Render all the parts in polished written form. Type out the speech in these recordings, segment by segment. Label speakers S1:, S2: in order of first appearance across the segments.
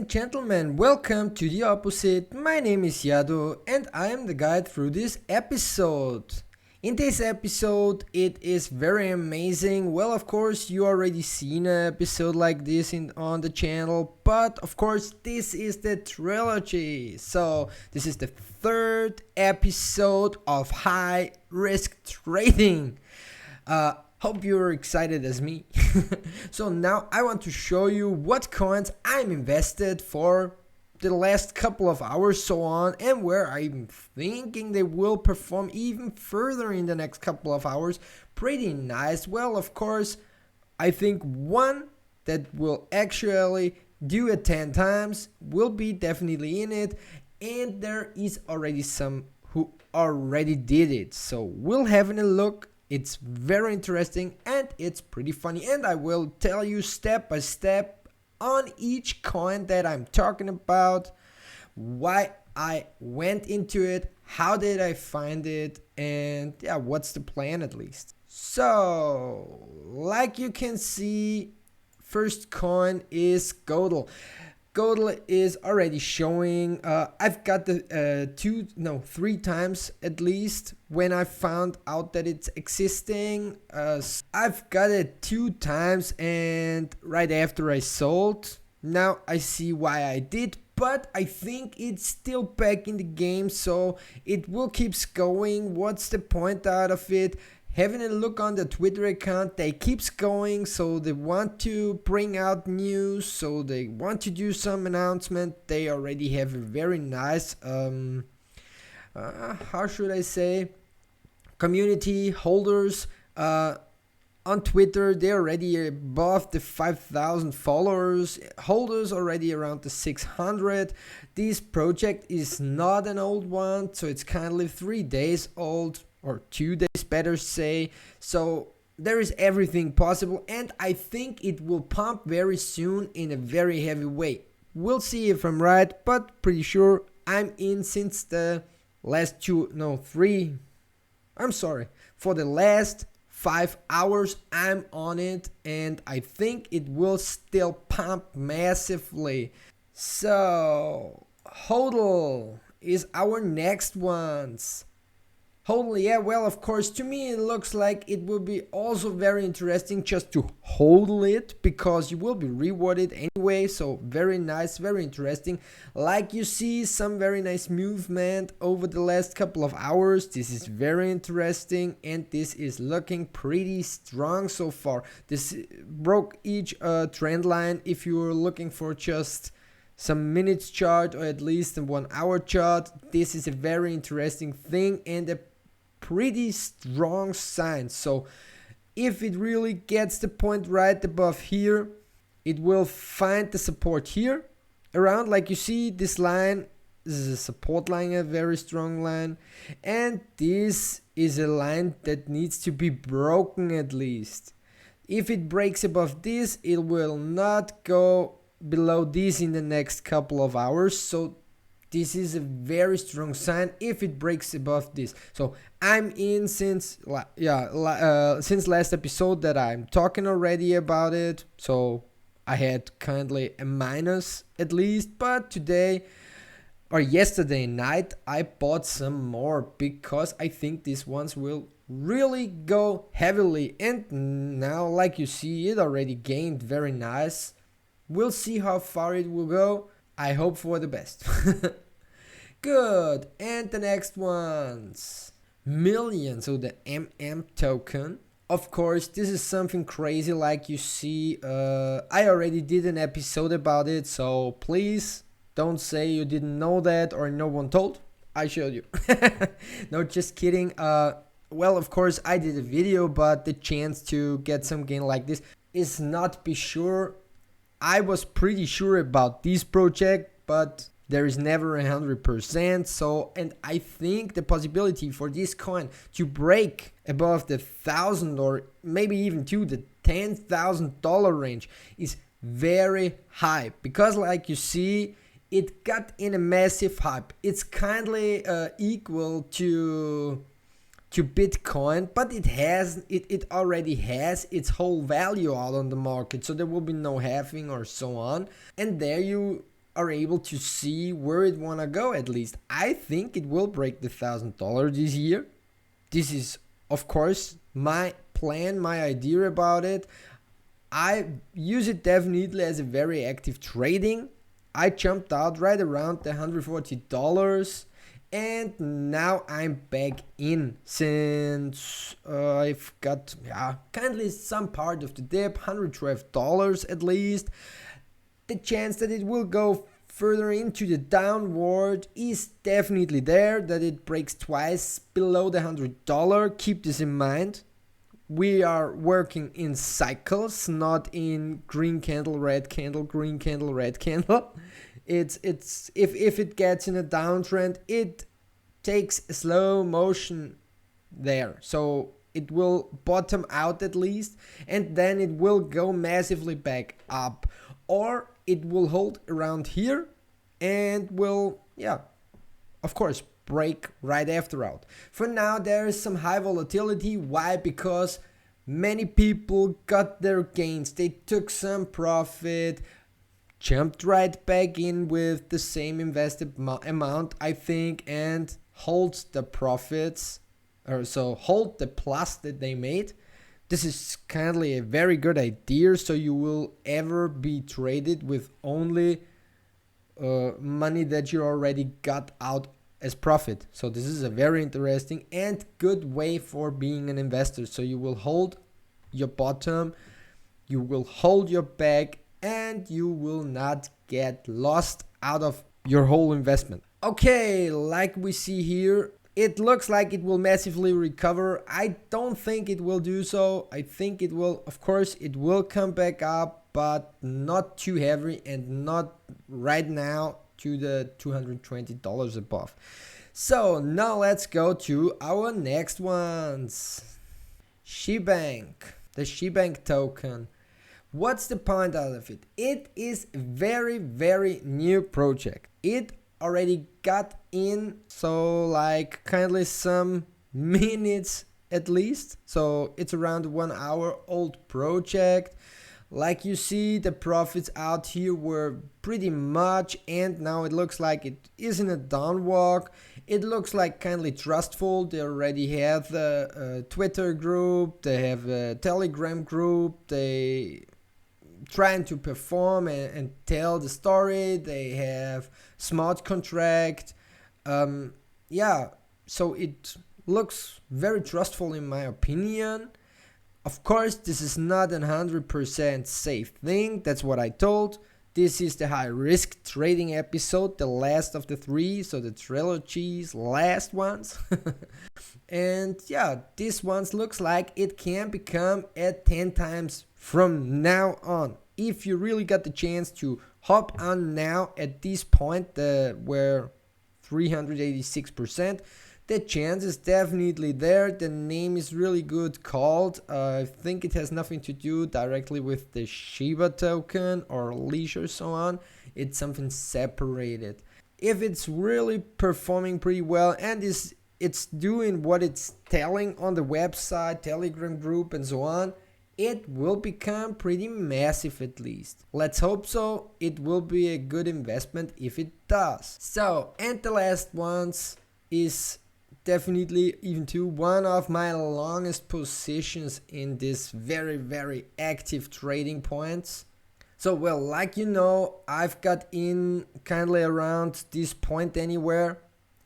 S1: and gentlemen, welcome to the opposite. My name is YADO and I am the guide through this episode. In this episode, it is very amazing. Well, of course, you already seen an episode like this on the channel, but of course, this is the trilogy. So, this is the third episode of high risk trading. Hope you're excited as me. So now I want to show you what coins I'm invested for the last couple of hours, so on, and where I'm thinking they will perform even further in the next couple of hours. Pretty nice. Well, of course, I think one that will actually do it 10 times will be definitely in it, and there is already some who already did it. So we'll have a look. It's very interesting and it's pretty funny, and I will tell you step by step on each coin that I'm talking about, why I went into it, how did I find it, and yeah, what's the plan at least. So, like you can see, first coin is HODL. HODL is already showing. I've got the 3 times at least when I found out that it's existing. I've got it 2 times and right after I sold. Now I see why I did, but I think it's still back in the game, so it will keep going. What's the point out of it? Having a look on the Twitter account, they keeps going, so they want to bring out news, so they want to do some announcement. They already have a very nice, how should I say, community holders on Twitter. They're already above the 5,000 followers, holders already around the 600. This project is not an old one, so it's kindly 3 days old, or 2 days better say. So there is everything possible, and I think it will pump very soon in a very heavy way. We'll see if I'm right, but pretty sure I'm in since the last for the last 5 hours I'm on it, and I think it will still pump massively. So HODL is our next ones. HODL, yeah, well, of course, to me it looks like it will be also very interesting just to HODL it, because you will be rewarded anyway. So very nice, very interesting. Like you see, some very nice movement over the last couple of hours. This is very interesting, and this is looking pretty strong so far. This broke each trend line. If you're looking for just some minutes chart or at least a 1 hour chart, this is a very interesting thing and a pretty strong sign. So if it really gets the point right above here, it will find the support here around. Like you see, this line, this is a support line, a very strong line, and this is a line that needs to be broken at least. If it breaks above this, it will not go below this in the next couple of hours. So this is a very strong sign if it breaks above this. So I'm in since last episode that I'm talking already about it. So I had kindly a minus at least, but today or yesterday night I bought some more because I think these ones will really go heavily. And now, like you see, it already gained very nice. We'll see how far it will go. I hope for the best. Good. And the next ones. Million. So the token. Of course, this is something crazy. Like you see, I already did an episode about it. So please don't say you didn't know that or no one told. I showed you. No, just kidding. Well, of course, I did a video, but the chance to get some gain like this is not be sure. I was pretty sure about this project, but there is never 100%. So, and I think the possibility for this coin to break above the 1,000 or maybe even to the $10,000 range is very high, because like you see, it got in a massive hype. It's kindly equal to Bitcoin, but it already has its whole value out on the market, so there will be no halving or so on. And there you are able to see where it wanna go. At least I think it will break the $1,000 this year. This is of course my plan, my idea about it. I use it definitely as a very active trading. I jumped out right around the $140 and now I'm back in since I've got kindly some part of the dip, $112 at least. The chance that it will go further into the downward is definitely there, that it breaks twice below the $100. Keep this in mind. We are working in cycles, not in green candle, red candle, green candle, red candle. It's if it gets in a downtrend, it takes a slow motion there. So it will bottom out at least, and then it will go massively back up. Or it will hold around here and will, of course, break right after out. For now, there is some high volatility. Why? Because many people got their gains. They took some profit, jumped right back in with the same invested amount, I think, and hold the profits, or so hold the plus that they made. This is kindly a very good idea, so you will ever be traded with only money that you already got out as profit. So this is a very interesting and good way for being an investor. So you will hold your bottom, you will hold your bag, and you will not get lost out of your whole investment. Okay, like we see here, it looks like it will massively recover. I don't think it will do so. I think it will, of course, it will come back up, but not too heavy and not right now to the $220 above. So now let's go to our next ones. SHIB, the SHIB token. What's the point out of it? It is a very, very new project. It already got in, so like kindly some minutes at least. So it's around 1 hour old project. Like you see, the profits out here were pretty much, and now it looks like it is in a downwalk. It looks like kindly trustful. They already have a Twitter group, they have a Telegram group, they trying to perform and tell the story. They have smart contract. So it looks very trustful in my opinion. Of course, this is not a 100% safe thing. That's what I told. This is the high risk trading episode, the last of the 3, so the trilogy's last ones. And this one looks like it can become at 10 times from now on. If you really got the chance to hop on now at this point, where 386%, the chance is definitely there. The name is really good called. I think it has nothing to do directly with the Shiba token or Leash or so on. It's something separated. If it's really performing pretty well and it's doing what it's telling on the website, Telegram group and so on, it will become pretty massive at least. Let's hope so. It will be a good investment if it does. So, and the last ones is definitely even to one of my longest positions in this very, very active trading points. So, well, like you know, I've got in kindly around this point anywhere.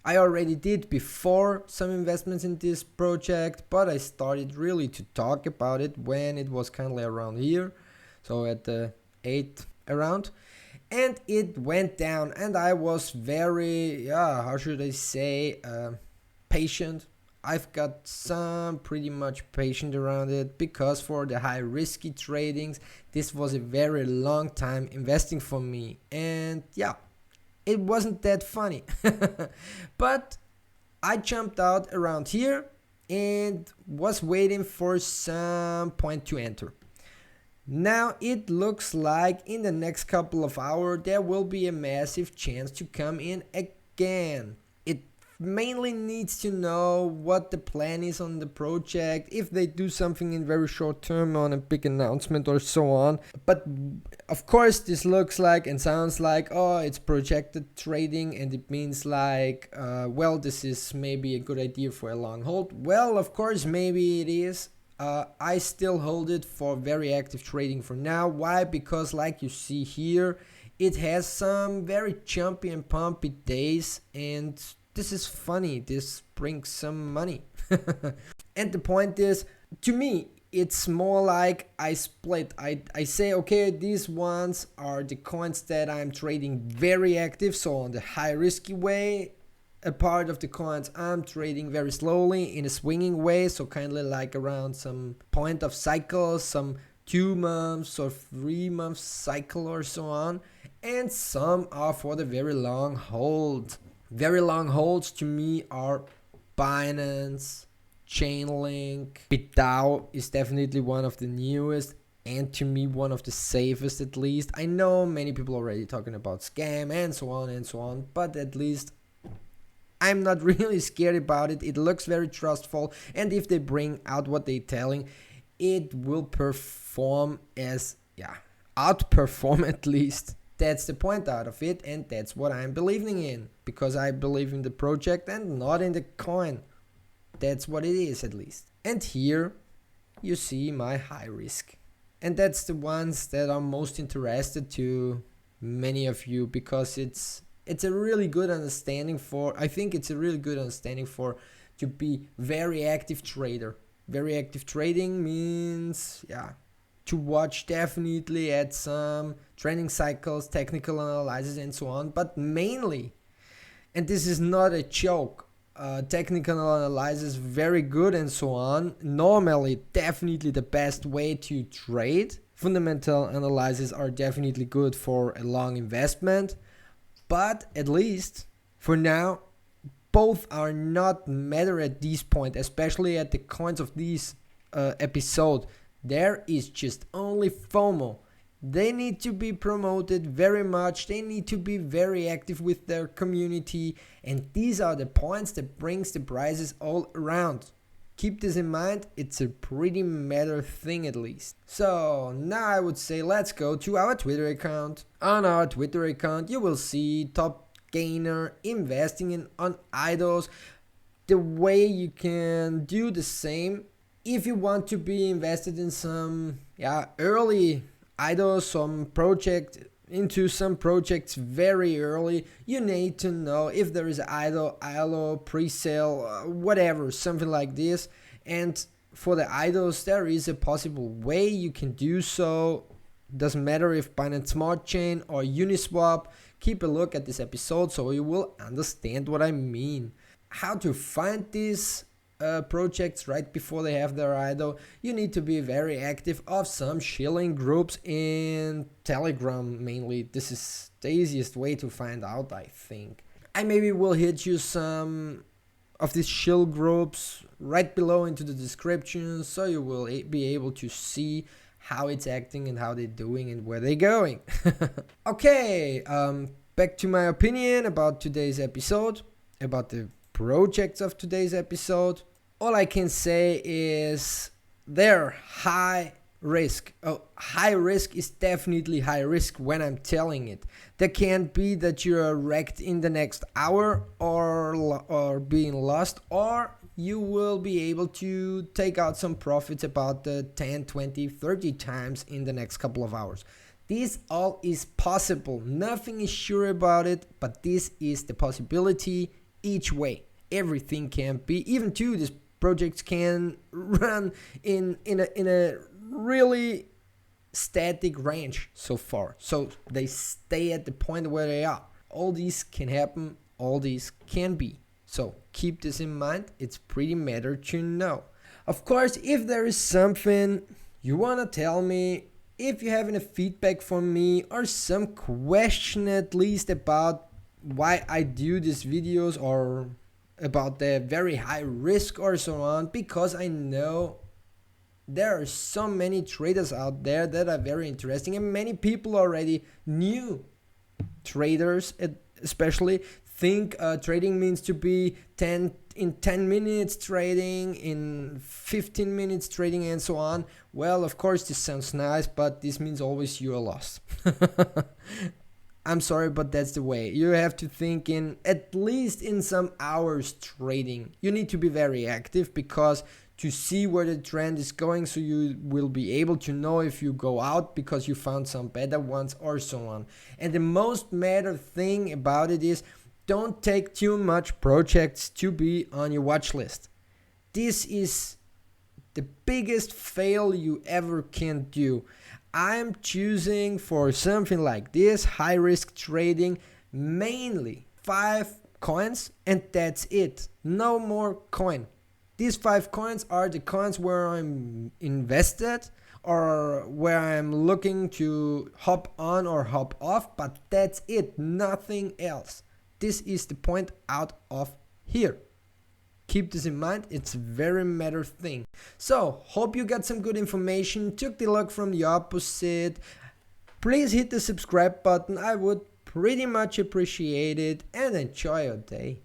S1: I already did before some investments in this project, but I started really to talk about it when it was kindly around here, so at the 8 around, and it went down, and I was very, how should I say, patient. I've got some pretty much patient around it, because for the high risky tradings, this was a very long time investing for me, and it wasn't that funny. But I jumped out around here and was waiting for some point to enter. Now it looks like in the next couple of hours there will be a massive chance to come in again. It mainly needs to know what the plan is on the project, if they do something in very short term on a big announcement or so on. But of course this looks like and sounds like, oh, it's projected trading, and it means like, well, this is maybe a good idea for a long hold. Well, of course maybe it is. I still hold it for very active trading for now. Why? Because like you see here, it has some very jumpy and pumpy days, and this is funny. This brings some money. And the point is, to me, it's more like I split. I say, okay, these ones are the coins that I'm trading very active, so on the high risky way. A part of the coins I'm trading very slowly in a swinging way, so kindly like around some point of cycle, some 2 months or 3 months cycle or so on. And some are for the very long hold. Very long holds to me are Binance, Chainlink, BitDAO is definitely one of the newest, and to me one of the safest at least. I know many people already talking about scam and so on, but at least I'm not really scared about it. It looks very trustful, and if they bring out what they're telling, it will perform as, outperform at least. That's the point out of it, and that's what I'm believing in, because I believe in the project and not in the coin. That's what it is at least. And here you see my high risk, and that's the ones that are most interested to many of you, because it's a really good understanding for, I think it's a really good understanding for to be very active trader. Very active trading means, to watch definitely at some training cycles, technical analysis and so on, but mainly, and this is not a joke, technical analysis very good and so on, normally definitely the best way to trade. Fundamental analysis are definitely good for a long investment, but at least for now, both are not matter at this point, especially at the coins of this episode. There is just only FOMO. They need to be promoted very much. They need to be very active with their community. And these are the points that brings the prices all around. Keep this in mind. It's a pretty matter thing at least. So now I would say let's go to our Twitter account. On our Twitter account you will see top gainer investing on IDOs. The way you can do the same if you want to be invested in some early IDOs, some project, into some projects very early, you need to know if there is IDO, ELO, pre-sale, whatever, something like this. And for the IDOs there is a possible way you can do so. Doesn't matter if Binance Smart Chain or Uniswap. Keep a look at this episode so you will understand what I mean. How to find these projects right before they have their IDO. You need to be very active of some shilling groups in Telegram mainly. This is the easiest way to find out, I think. I maybe will hit you some of these SHILL groups right below into the description, so you will be able to see how it's acting and how they're doing and where they're going. Okay, back to my opinion about today's episode, about the projects of today's episode. All I can say is they're high risk. High risk is definitely high risk when I'm telling it. There can't be that you're wrecked in the next hour or being lost, or you will be able to take out some profits about the 10, 20, 30 times in the next couple of hours. This all is possible. Nothing is sure about it, but this is the possibility each way. Everything can be, even too, these projects can run in a really static range so far. So they stay at the point where they are. All these can happen, all these can be. So keep this in mind, it's pretty matter to know. Of course, if there is something you want to tell me, if you have any feedback for me or some question at least about why I do these videos or about the very high risk or so on, because I know there are so many traders out there that are very interesting, and many people already, new traders especially, think trading means to be 10 minutes trading, in 15 minutes trading, and so on. Well, of course this sounds nice, but this means always you are lost. I'm sorry, but that's the way. You have to think in at least in some hours trading. You need to be very active because to see where the trend is going, so you will be able to know if you go out because you found some better ones or so on. And the most matter thing about it is don't take too much projects to be on your watch list. This is the biggest fail you ever can do. I'm choosing for something like this, high risk trading, mainly 5 coins, and that's it. No more coin. These 5 coins are the coins where I'm invested or where I'm looking to hop on or hop off, but that's it, nothing else. This is the point out of here. Keep this in mind, it's a very matter thing. So, hope you got some good information, took the luck from the opposite. Please hit the subscribe button, I would pretty much appreciate it, and enjoy your day.